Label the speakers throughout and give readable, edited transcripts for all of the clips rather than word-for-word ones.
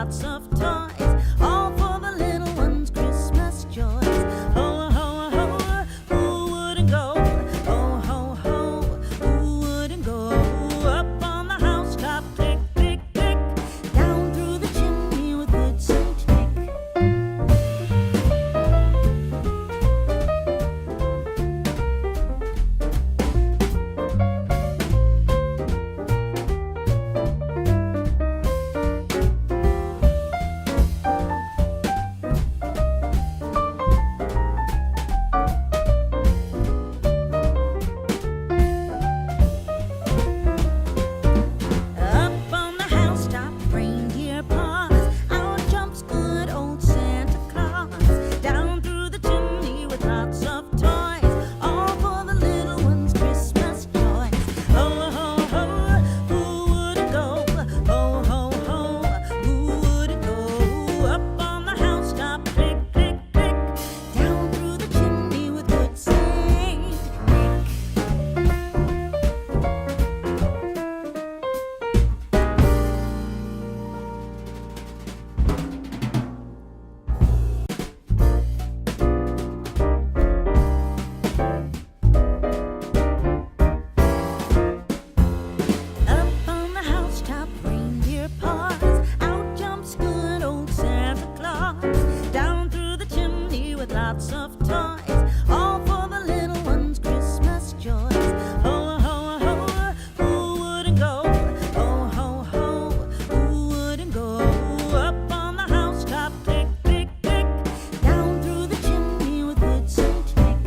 Speaker 1: lots of toys, all for the little ones' Christmas joys. Ho, ho, ho, who wouldn't go? Ho, ho, ho, who wouldn't go? Up on the housetop, click, click, click, down through the chimney with good Saint Nick. Up on the housetop, reindeer paws, out jumps good old Santa Claus. Down through the chimney with lots of toys, all for the little ones' Christmas joys. Ho, ho, ho, who wouldn't go? Ho, ho, ho, who wouldn't go? Up on the housetop, click, click, click, down through the chimney with good Saint Nick. Up on the housetop, reindeer paws, out jumps good old Santa Claus. Down through the chimney with lots of toys, all for the little ones' Christmas joys. Ho, ho, ho, who wouldn't go? Ho, ho, ho, who wouldn't go? Up on the housetop, click, click, click, down through the chimney with good Saint Nick.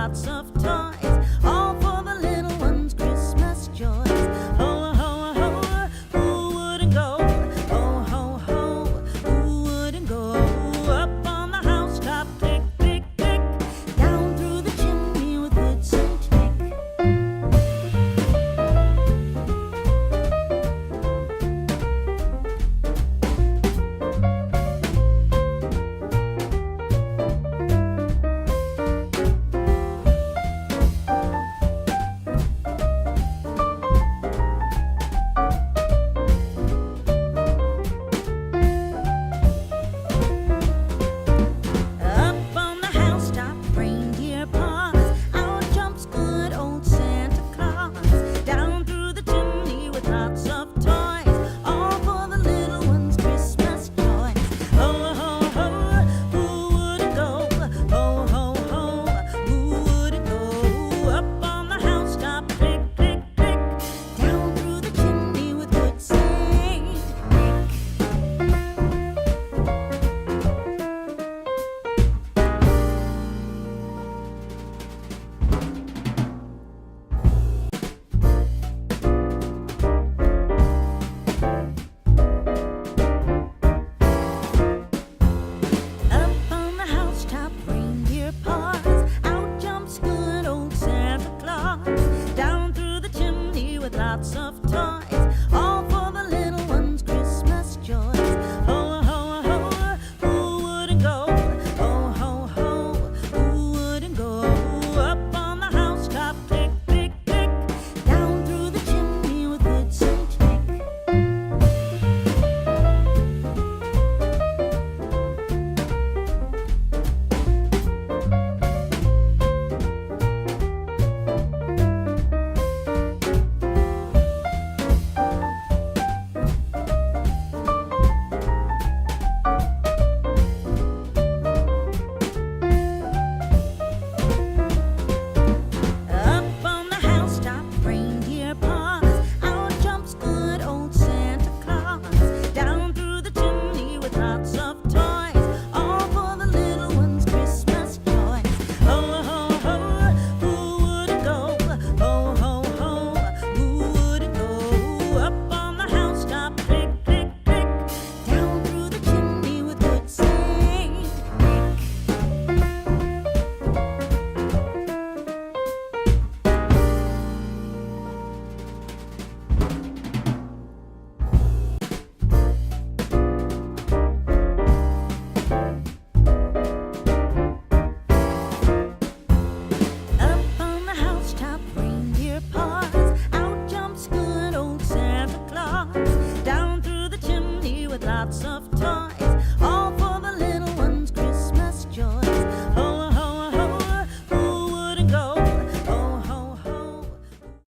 Speaker 1: lots of